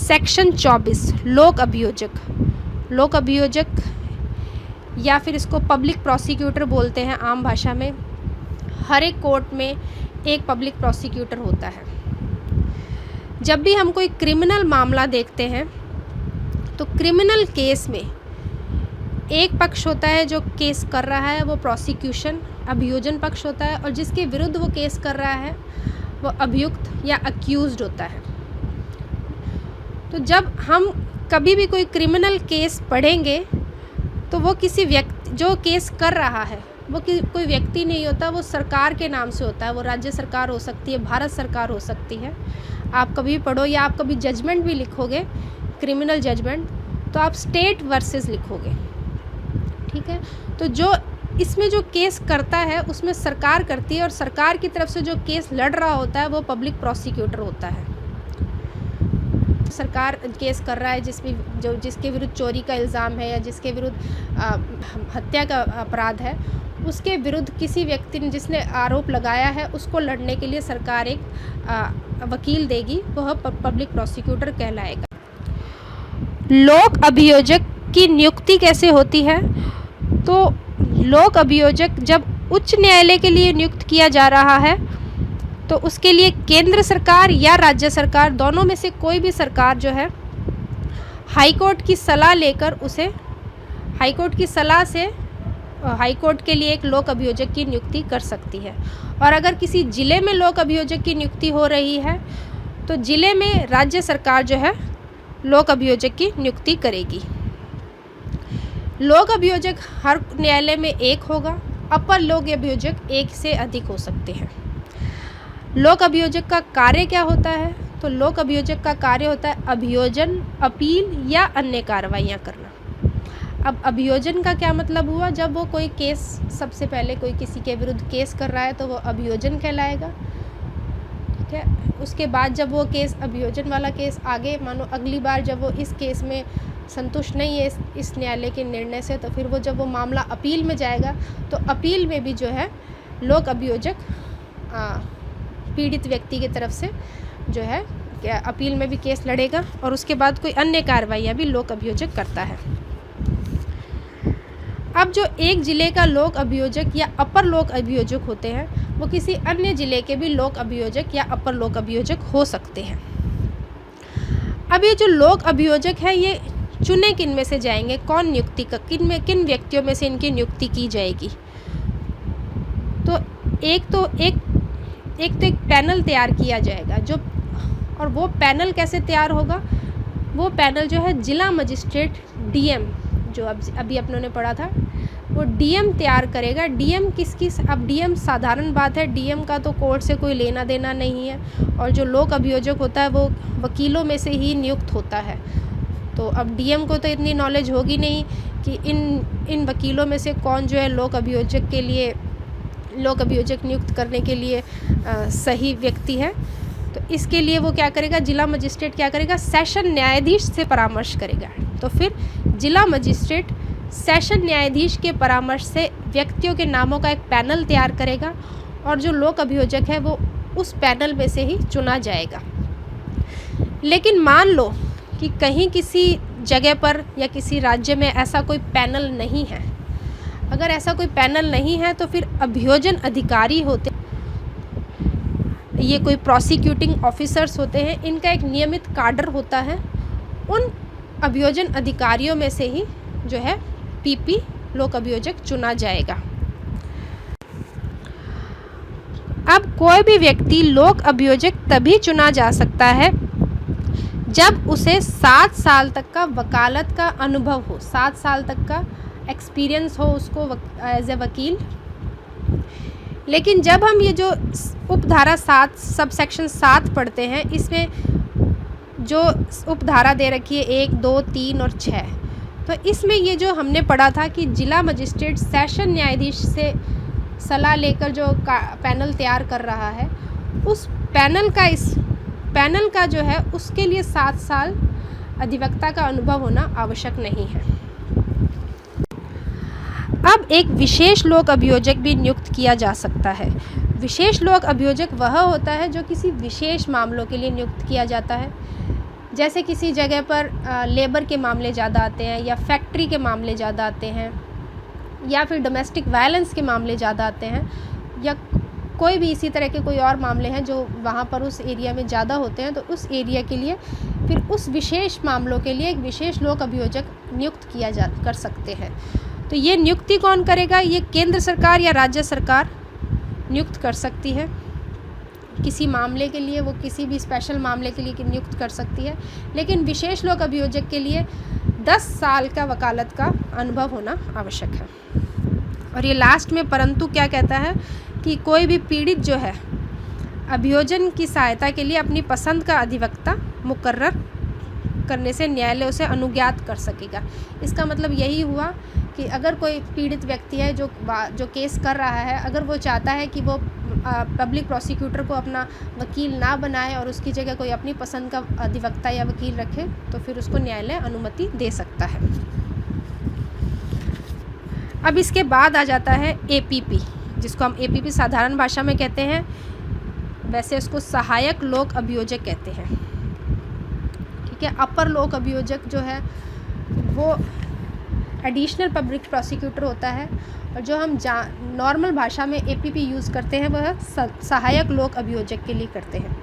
Section 24 लोक अभियोजक। लोक अभियोजक या फिर इसको पब्लिक प्रोसिक्यूटर बोलते हैं आम भाषा में। हर एक कोर्ट में एक पब्लिक प्रोसिक्यूटर होता है। जब भी हम कोई क्रिमिनल मामला देखते हैं तो क्रिमिनल केस में एक पक्ष होता है जो केस कर रहा है, वो प्रोसिक्यूशन अभियोजन पक्ष होता है, और जिसके विरुद्ध वो केस कर रहा है वो अभियुक्त या अक्यूज्ड होता है। तो जब हम कभी भी कोई क्रिमिनल केस पढ़ेंगे तो वो किसी व्यक्ति, जो केस कर रहा है वो कोई व्यक्ति नहीं होता, वो सरकार के नाम से होता है। वो राज्य सरकार हो सकती है, भारत सरकार हो सकती है। आप कभी पढ़ो या आप कभी जजमेंट भी लिखोगे, क्रिमिनल जजमेंट, तो आप स्टेट वर्सेस लिखोगे, ठीक है। तो जो इसमें जो केस करता है उसमें सरकार करती है, और सरकार की तरफ से जो केस लड़ रहा होता है वो पब्लिक प्रोसिक्यूटर होता है। सरकार केस कर रहा है जिसके विरुद्ध चोरी का इल्ज़ाम है या जिसके विरुद्ध हत्या का अपराध है, उसके विरुद्ध किसी व्यक्ति ने जिसने आरोप लगाया है उसको लड़ने के लिए सरकार एक वकील देगी, वह पब्लिक प्रोसिक्यूटर कहलाएगा। लोक अभियोजक की नियुक्ति कैसे होती है? तो लोक अभियोजक जब उच्च न्यायालय के लिए नियुक्त किया जा रहा है तो उसके लिए केंद्र सरकार या राज्य सरकार, दोनों में से कोई भी सरकार जो है हाईकोर्ट की सलाह लेकर उसे हाईकोर्ट की सलाह से हाईकोर्ट के लिए एक लोक अभियोजक की नियुक्ति कर सकती है। और अगर किसी ज़िले में लोक अभियोजक की नियुक्ति हो रही है तो ज़िले में राज्य सरकार जो है लोक अभियोजक की नियुक्ति करेगी। लोक अभियोजक हर न्यायालय में एक होगा, अपर लोक अभियोजक एक से अधिक हो सकते हैं। लोक अभियोजक का कार्य क्या होता है? तो लोक अभियोजक का कार्य होता है अभियोजन, अपील या अन्य कार्रवाइयाँ करना। अब अभियोजन का क्या मतलब हुआ? जब वो कोई केस, सबसे पहले कोई किसी के विरुद्ध केस कर रहा है तो वो अभियोजन कहलाएगा, ठीक है। उसके बाद जब वो केस, अभियोजन वाला केस आगे, मानो अगली बार जब वो इस केस में संतुष्ट नहीं है इस न्यायालय के निर्णय से, तो फिर वो जब वो मामला अपील में जाएगा तो अपील में भी जो है लोक अभियोजक पीड़ित व्यक्ति की तरफ से जो है अपील में भी केस लड़ेगा, और उसके बाद कोई अन्य कार्रवाइयाँ भी लोक अभियोजक करता है। अब जो एक ज़िले का लोक अभियोजक या अपर लोक अभियोजक होते हैं वो किसी अन्य ज़िले के भी लोक अभियोजक या अपर लोक अभियोजक हो सकते हैं। अब ये जो लोक अभियोजक है ये चुने किन में से जाएंगे, कौन नियुक्ति का, किन व्यक्तियों में से इनकी नियुक्ति की जाएगी? तो एक पैनल तैयार किया जाएगा जो, और वो पैनल कैसे तैयार होगा? वो पैनल जो है जिला मजिस्ट्रेट डीएम, जो अभी अपनों ने पढ़ा था, वो डीएम तैयार करेगा। डीएम अब डीएम साधारण बात है, डीएम का तो कोर्ट से कोई लेना देना नहीं है, और जो लोक अभियोजक होता है वो वकीलों में से ही नियुक्त होता है। तो अब डीएम को तो इतनी नॉलेज होगी नहीं कि इन वकीलों में से कौन जो है लोक अभियोजक नियुक्त करने के लिए सही व्यक्ति है। तो इसके लिए वो क्या करेगा, जिला मजिस्ट्रेट क्या करेगा, सेशन न्यायाधीश से परामर्श करेगा। तो फिर जिला मजिस्ट्रेट सेशन न्यायाधीश के परामर्श से व्यक्तियों के नामों का एक पैनल तैयार करेगा, और जो लोक अभियोजक है वो उस पैनल में से ही चुना जाएगा। लेकिन मान लो कि कहीं किसी जगह पर या किसी राज्य में ऐसा कोई पैनल नहीं है। अगर ऐसा कोई पैनल नहीं है तो फिर अभियोजन अधिकारी होते, ये कोई प्रोसिक्यूटिंग ऑफिसर्स होते हैं, इनका एक नियमित काडर होता है। उन अभियोजन अधिकारियों में से ही जो है पीपी लोक अभियोजक चुना जाएगा। अब कोई भी व्यक्ति लोक अभियोजक तभी चुना जा सकता है जब उसे 7 साल तक का वकालत का अनुभव हो, 7 साल तक का एक्सपीरियंस हो उसको एज ए वकील। लेकिन जब हम ये जो उपधारा 7 सबसेक्शन 7 पढ़ते हैं, इसमें जो उपधारा दे रखी है 1, 2, 3 और 6, तो इसमें ये जो हमने पढ़ा था कि जिला मजिस्ट्रेट सेशन न्यायाधीश से सलाह लेकर जो पैनल तैयार कर रहा है, उस पैनल का जो है उसके लिए 7 साल अधिवक्ता का अनुभव होना आवश्यक नहीं है। अब एक विशेष लोक अभियोजक भी नियुक्त किया जा सकता है। विशेष लोक अभियोजक वह होता है जो किसी विशेष मामलों के लिए नियुक्त किया जाता है। जैसे किसी जगह पर लेबर के मामले ज़्यादा आते हैं, या फैक्ट्री के मामले ज़्यादा आते हैं, या फिर डोमेस्टिक वायलेंस के मामले ज़्यादा आते हैं, या कोई भी इसी तरह के कोई और मामले हैं जो वहाँ पर उस एरिया में ज़्यादा होते हैं, तो उस एरिया के लिए फिर उस विशेष मामलों के लिए एक विशेष लोक अभियोजक नियुक्त किया कर सकते हैं। तो ये नियुक्ति कौन करेगा? ये केंद्र सरकार या राज्य सरकार नियुक्त कर सकती है। किसी मामले के लिए वो किसी भी स्पेशल मामले के लिए नियुक्त कर सकती है, लेकिन विशेष लोक अभियोजक के लिए 10 साल का वकालत का अनुभव होना आवश्यक है। और ये लास्ट में परंतु क्या कहता है कि कोई भी पीड़ित जो है अभियोजन की सहायता के लिए अपनी पसंद का अधिवक्ता मुकर्रर करने से न्यायालय उसे अनुज्ञात कर सकेगा। इसका मतलब यही हुआ कि अगर कोई पीड़ित व्यक्ति है जो केस कर रहा है, अगर वो चाहता है कि वो पब्लिक प्रोसिक्यूटर को अपना वकील ना बनाए और उसकी जगह कोई अपनी पसंद का अधिवक्ता या वकील रखे, तो फिर उसको न्यायालय अनुमति दे सकता है। अब इसके बाद आ जाता है एपीपी, जिसको हम एपीपी साधारण भाषा में कहते हैं, वैसे उसको सहायक लोक अभियोजक कहते हैं। ठीक है, अपर लोक अभियोजक जो है वो एडिशनल पब्लिक प्रोसिक्यूटर होता है, और जो हम नॉर्मल भाषा में एपीपी यूज़ करते हैं वह सहायक लोक अभियोजक के लिए करते हैं।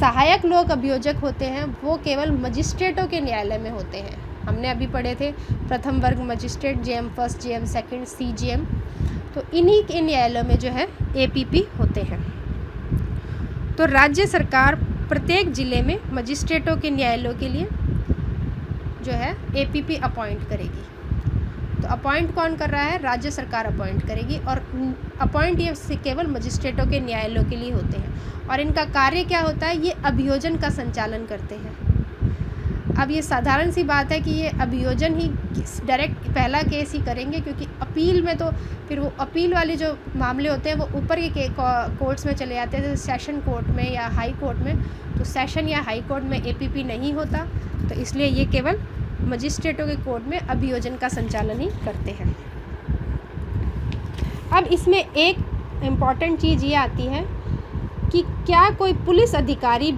सहायक लोक अभियोजक होते हैं वो केवल मजिस्ट्रेटों के न्यायालय में होते हैं। हमने अभी पढ़े थे प्रथम वर्ग magistrate, JM first, JM second, CJM, तो इन्हीं के न्यायालयों में जो है एपीपी होते हैं। तो राज्य सरकार प्रत्येक ज़िले में मजिस्ट्रेटों के न्यायालयों के लिए जो है एपीपी अपॉइंट करेगी। तो अपॉइंट कौन कर रहा है? राज्य सरकार अपॉइंट करेगी, और अपॉइंट ये केवल मजिस्ट्रेटों के न्यायालयों के लिए होते हैं। और इनका कार्य क्या होता है? ये अभियोजन का संचालन करते हैं। अब ये साधारण सी बात है कि ये अभियोजन ही डायरेक्ट पहला केस ही करेंगे, क्योंकि अपील में तो फिर वो अपील वाले जो मामले होते हैं वो ऊपर के कोर्ट्स में चले जाते हैं, जैसे सेशन कोर्ट में या हाई कोर्ट में। तो सेशन या हाई कोर्ट में एपीपी नहीं होता, तो इसलिए ये केवल मजिस्ट्रेटों के कोर्ट में अभियोजन का संचालन ही करते हैं। अब इसमें एक इम्पॉर्टेंट चीज़ ये आती है कि क्या कोई पुलिस अधिकारी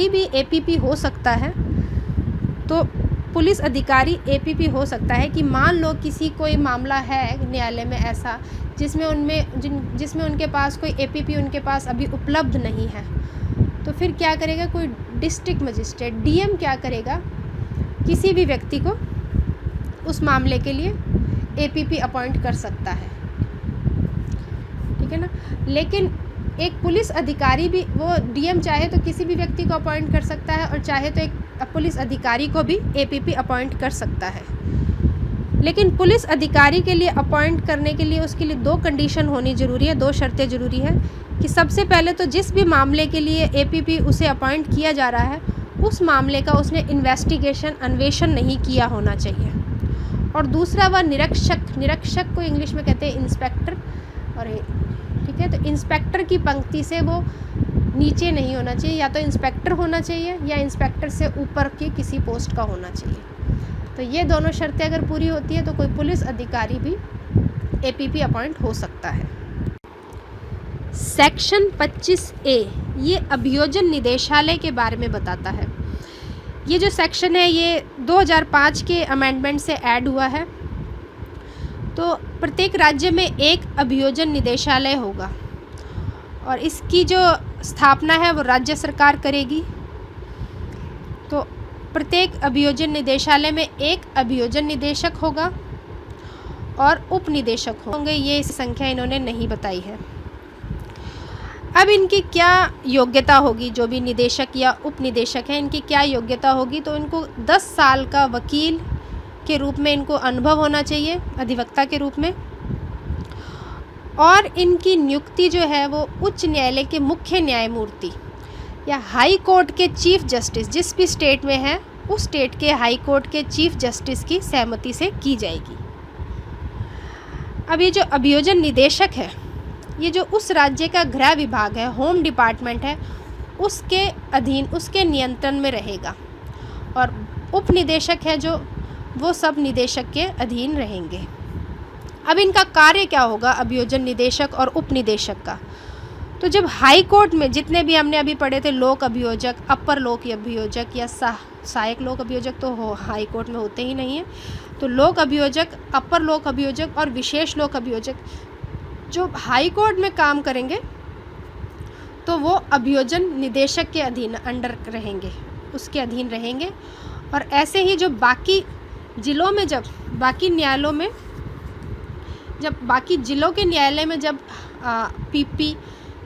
भी एपीपी हो सकता है? तो पुलिस अधिकारी एपीपी हो सकता है कि मान लो किसी कोई मामला है न्यायालय में ऐसा जिसमें उनके पास कोई एपीपी उनके पास अभी उपलब्ध नहीं है, तो फिर क्या करेगा? कोई डिस्ट्रिक्ट मजिस्ट्रेट, डीएम क्या करेगा? किसी भी व्यक्ति को उस मामले के लिए एपीपी अपॉइंट कर सकता है। ठीक है ना? लेकिन एक पुलिस अधिकारी भी, वो डीएम चाहे तो किसी भी व्यक्ति को अपॉइंट कर सकता है, और चाहे तो एक पुलिस अधिकारी को भी एपीपी अपॉइंट कर सकता है। लेकिन पुलिस अधिकारी के लिए अपॉइंट करने के लिए उसके लिए 2 कंडीशन होनी ज़रूरी है, 2 शर्तें ज़रूरी है कि सबसे पहले तो जिस भी मामले के लिए एपीपी उसे अपॉइंट किया जा रहा है उस मामले का उसने इन्वेस्टिगेशन, अन्वेषण नहीं किया होना चाहिए। और दूसरा, वह निरीक्षक को इंग्लिश में कहते हैं इंस्पेक्टर, और ठीक है, तो इंस्पेक्टर की पंक्ति से वो नीचे नहीं होना चाहिए, या तो इंस्पेक्टर होना चाहिए या इंस्पेक्टर से ऊपर की किसी पोस्ट का होना चाहिए। तो ये दोनों शर्तें अगर पूरी होती है तो कोई पुलिस अधिकारी भी एपीपी अपॉइंट हो सकता है। सेक्शन 25A ये अभियोजन निदेशालय के बारे में बताता है। ये जो सेक्शन है ये 2005 के अमेंडमेंट से ऐड हुआ है। तो प्रत्येक राज्य में एक अभियोजन निदेशालय होगा, और इसकी जो स्थापना है वो राज्य सरकार करेगी। तो प्रत्येक अभियोजन निदेशालय में एक अभियोजन निदेशक होगा और उप निदेशक होंगे। ये संख्या इन्होंने नहीं बताई है। अब इनकी क्या योग्यता होगी? जो भी निदेशक या उप निदेशक हैं, इनकी क्या योग्यता होगी? तो इनको 10 साल का वकील के रूप में इनको अनुभव होना चाहिए, अधिवक्ता के रूप में। और इनकी नियुक्ति जो है वो उच्च न्यायालय के मुख्य न्यायमूर्ति या हाई कोर्ट के चीफ जस्टिस, जिस भी स्टेट में है उस स्टेट के हाई कोर्ट के चीफ जस्टिस की सहमति से की जाएगी। अब ये जो अभियोजन निदेशक है, ये जो उस राज्य का गृह विभाग है, होम डिपार्टमेंट है, उसके अधीन, उसके नियंत्रण में रहेगा। और उप निदेशक है जो वो सब निदेशक के अधीन रहेंगे। अब इनका कार्य क्या होगा अभियोजन निदेशक और उप निदेशक का? तो जब हाई कोर्ट में जितने भी हमने अभी पढ़े थे लोक अभियोजक, अपर लोक अभियोजक या सहायक लोक अभियोजक तो हाई कोर्ट में होते ही नहीं है। तो लोक अभियोजक, अपर लोक अभियोजक और विशेष लोक अभियोजक जो हाई कोर्ट में काम करेंगे तो वो अभियोजन निदेशक के अधीन अंडर रहेंगे, उसके अधीन रहेंगे। और ऐसे ही जो बाकी जिलों में, जब बाकी न्यायालयों में, जब बाकी जिलों के न्यायालय में जब पीपी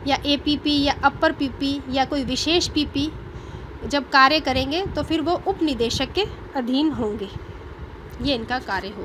या एपीपी या अपर पीपी या कोई विशेष पीपी जब कार्य करेंगे तो फिर वो उप निदेशक के अधीन होंगे। ये इनका कार्य होगा।